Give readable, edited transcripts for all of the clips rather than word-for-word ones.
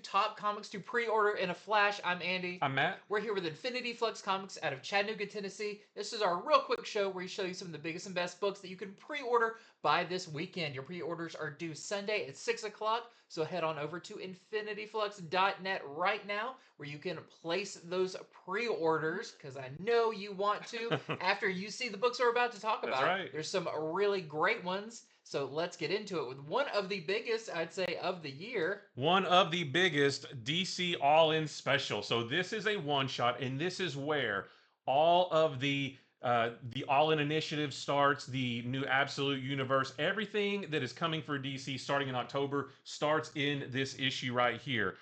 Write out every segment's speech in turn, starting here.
top comics to pre-order in a flash. I'm Andy. I'm Matt. We're here with Infinity Flux Comics out of Chattanooga, Tennessee. This is our real quick show where we show you some of the biggest and best books that you can pre-order by this weekend. Your pre-orders are due Sunday at 6 o'clock, so head on over to infinityflux.net right now where you can place those pre-orders, because I know you want to after you see the books we're about to talk about. That's right. There's some really great ones. So let's get into it with one of the biggest, I'd say, of the year. One of the biggest DC All-In special. So this is a one-shot, and this is where all of the All-In initiative starts, the new Absolute Universe, everything that is coming for DC starting in October starts in this issue right here.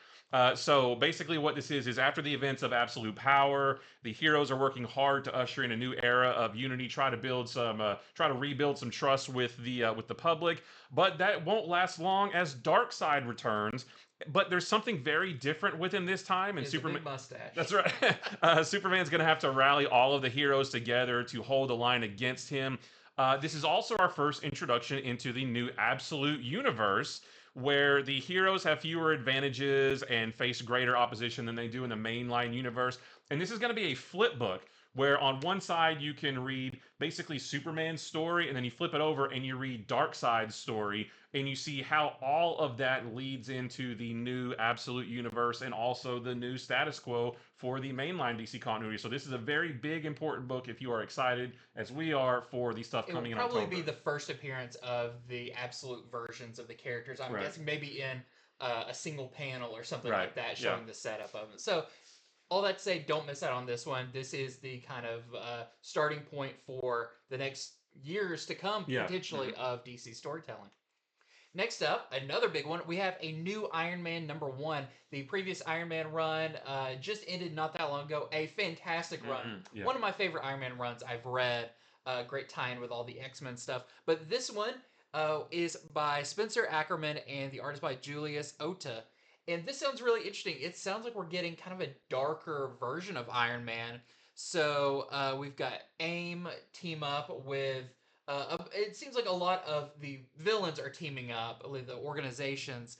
So basically what this is after the events of Absolute Power, the heroes are working hard to usher in a new era of unity, try to rebuild some trust with the public, but that won't last long as Darkseid returns. But there's something very different with him this time, and Superman mustache. That's right. Superman's going to have to rally all of the heroes together to hold a line against him. This is also our first introduction into the new Absolute Universe, where the heroes have fewer advantages and face greater opposition than they do in the mainline universe. And this is going to be a flip book, where on one side you can read basically Superman's story, and then you flip it over and you read Darkseid's story, and you see how all of that leads into the new Absolute Universe and also the new status quo for the mainline DC continuity. So this is a very big, important book if you are excited, as we are, for the stuff coming in October. It will probably be the first appearance of the Absolute versions of the characters. I'm guessing maybe in a single panel or something like that, showing the setup of it. So all that to say, don't miss out on this one. This is the kind of starting point for the next years to come, potentially, of DC storytelling. Next up, another big one, we have a new Iron Man #1. The previous Iron Man run just ended not that long ago. A fantastic run. One of my favorite Iron Man runs I've read. Great tie-in with all the X-Men stuff. But this one is by Spencer Ackerman and the artist by Julius Ota. And this sounds really interesting. It sounds like we're getting kind of a darker version of Iron Man. So we've got AIM team up with... it seems like a lot of the villains are teaming up, the organizations,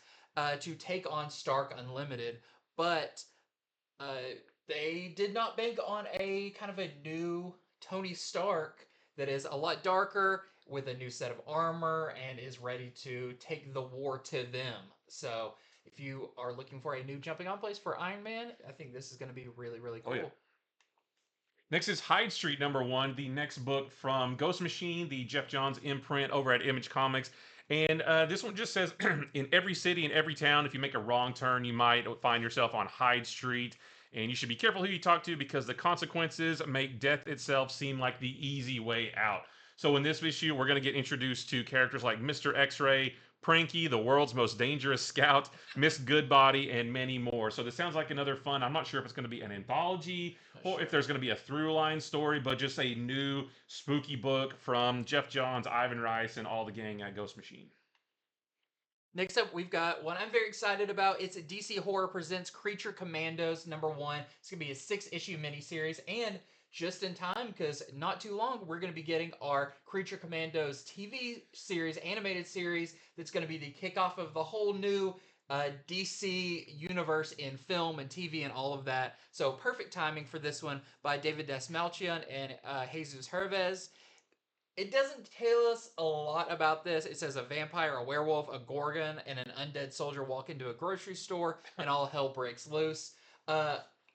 to take on Stark Unlimited. But they did not bank on a kind of a new Tony Stark that is a lot darker, with a new set of armor, and is ready to take the war to them. So if you are looking for a new jumping on place for Iron Man, I think this is going to be really, really cool. Oh, yeah. Next is Hyde Street #1, the next book from Ghost Machine, the Jeff Johns imprint over at Image Comics. And this one just says, in every city and every town, if you make a wrong turn, you might find yourself on Hyde Street. And you should be careful who you talk to, because the consequences make death itself seem like the easy way out. So in this issue, we're going to get introduced to characters like Mr. X-Ray, Pranky, the world's most dangerous scout, Miss Goodbody, and many more. So this sounds like another fun, I'm not sure if it's going to be an anthology or if there's going to be a through-line story, but just a new spooky book from Jeff Johns, Ivan Rice, and all the gang at Ghost Machine. Next up, we've got one I'm very excited about. It's DC Horror Presents Creature Commandos #1. It's going to be a 6-issue miniseries, and just in time, because not too long, we're going to be getting our Creature Commandos TV series, animated series, that's going to be the kickoff of the whole new DC universe in film and TV and all of that. So perfect timing for this one by David Desmalchian and Jesus Hervez. It doesn't tell us a lot about this. It says a vampire, a werewolf, a gorgon, and an undead soldier walk into a grocery store, and all hell breaks loose.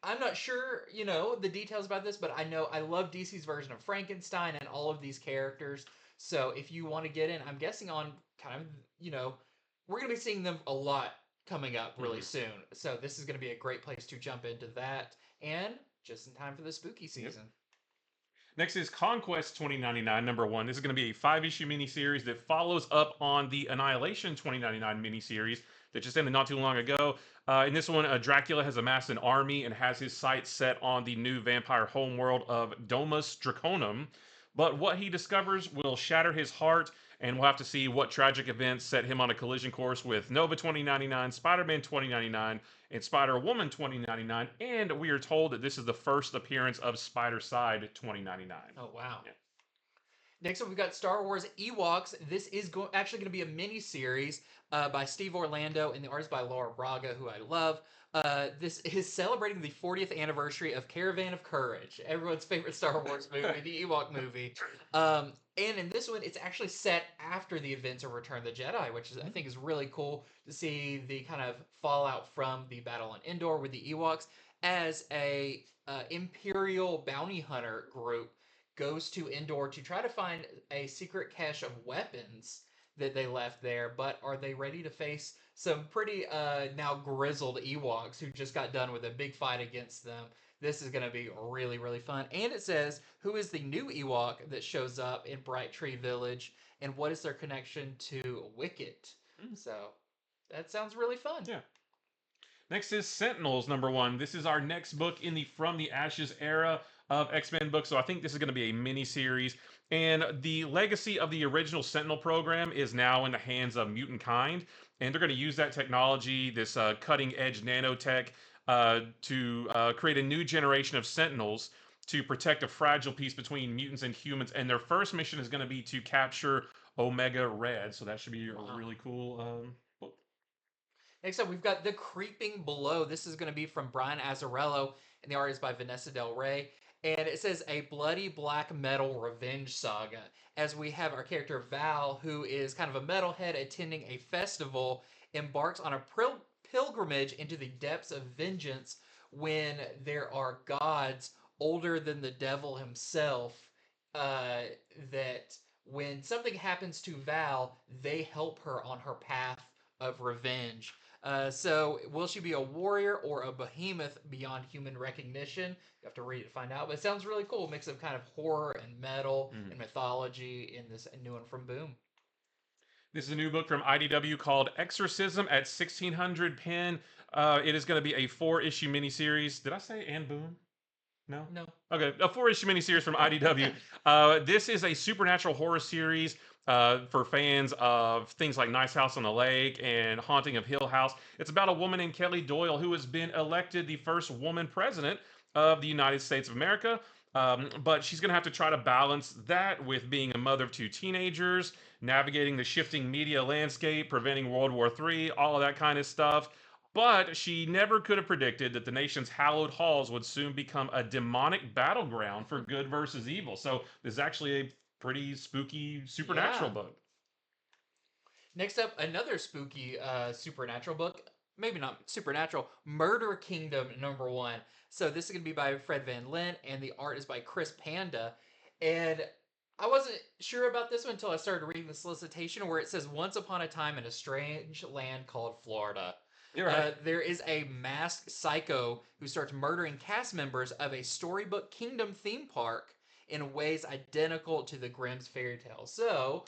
I'm not sure, the details about this, but I know I love DC's version of Frankenstein and all of these characters. So if you want to get in, I'm guessing on kind of, we're going to be seeing them a lot coming up really soon. So this is going to be a great place to jump into that, and just in time for the spooky season. Next is Conquest 2099 #1. This is going to be a 5-issue miniseries that follows up on the Annihilation 2099 miniseries that just ended not too long ago. In this one, Dracula has amassed an army and has his sights set on the new vampire homeworld of Domus Draconum. But what he discovers will shatter his heart, and we'll have to see what tragic events set him on a collision course with Nova 2099, Spider-Man 2099, and Spider-Woman 2099. And we are told that this is the first appearance of Spider-Side 2099. Oh, wow. Yeah. Next up, we've got Star Wars Ewoks. This is actually going to be a mini-series by Steve Orlando and the artist by Laura Braga, who I love. This is celebrating the 40th anniversary of Caravan of Courage, everyone's favorite Star Wars movie, the Ewok movie. And in this one, it's actually set after the events of Return of the Jedi, which is, I think is really cool to see the kind of fallout from the battle on Endor with the Ewoks as a Imperial bounty hunter group goes to Endor to try to find a secret cache of weapons that they left there, but are they ready to face some pretty now grizzled Ewoks who just got done with a big fight against them? This is going to be really, really fun. And it says, who is the new Ewok that shows up in Bright Tree Village, and what is their connection to Wicket? So, that sounds really fun. Yeah. Next is Sentinels #1. This is our next book in the From the Ashes era of X-Men books. So I think this is going to be a mini-series. And the legacy of the original Sentinel program is now in the hands of Mutant Kind. And they're going to use that technology, this cutting-edge nanotech, to create a new generation of Sentinels to protect a fragile peace between mutants and humans. And their first mission is going to be to capture Omega Red. So that should be a really cool book. Next up, we've got The Creeping Below. This is going to be from Brian Azzarello, and the art is by Vanessa Del Rey. And it says, a bloody black metal revenge saga. As we have our character Val, who is kind of a metalhead attending a festival, embarks on a pilgrimage into the depths of vengeance when there are gods older than the devil himself, that when something happens to Val, they help her on her path of revenge. So, will she be a warrior or a behemoth beyond human recognition? You have to read it to find out. But it sounds really cool. A mix of kind of horror and metal and mythology in this new one from Boom. This is a new book from IDW called Exorcism at 1600 Penn. It is going to be a 4-issue miniseries. Did I say and Boom? No? No. Okay, a 4-issue miniseries from IDW. This is a supernatural horror series for fans of things like Nice House on the Lake and Haunting of Hill House. It's about a woman named Kelly Doyle who has been elected the first woman president of the United States of America. But she's going to have to try to balance that with being a mother of 2 teenagers, navigating the shifting media landscape, preventing World War III, all of that kind of stuff. But she never could have predicted that the nation's hallowed halls would soon become a demonic battleground for good versus evil. So this is actually a pretty spooky supernatural book. Next up, another spooky supernatural book. Maybe not supernatural. Murder Kingdom #1. So this is going to be by Fred Van Lent, and the art is by Chris Panda. And I wasn't sure about this one until I started reading the solicitation, where it says, once upon a time in a strange land called Florida. You're right. There is a masked psycho who starts murdering cast members of a storybook kingdom theme park in ways identical to the Grimm's fairy tale. So,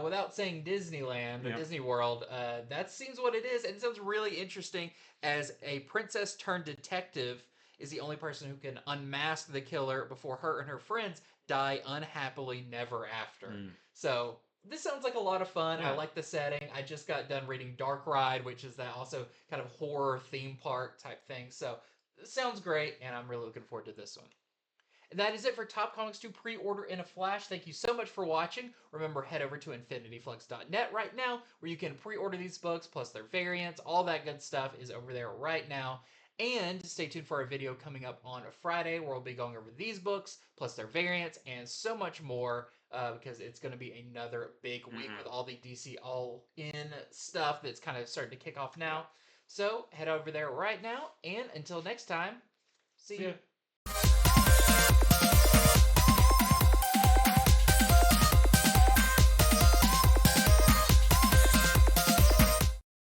without saying Disneyland or Disney World, that seems what it is. And it sounds really interesting, as a princess turned detective is the only person who can unmask the killer before her and her friends die unhappily never after. So this sounds like a lot of fun. I like the setting. I just got done reading Dark Ride, which is that also kind of horror theme park type thing. So it sounds great, and I'm really looking forward to this one. And that is it for Top Comics 2 Pre-Order in a Flash. Thank you so much for watching. Remember, head over to infinityflux.net right now, where you can pre-order these books, plus their variants. All that good stuff is over there right now. And stay tuned for a video coming up on Friday, where we'll be going over these books, plus their variants, and so much more, because it's going to be another big week with all the DC All-In stuff that's kind of starting to kick off now. So head over there right now, and until next time, see you.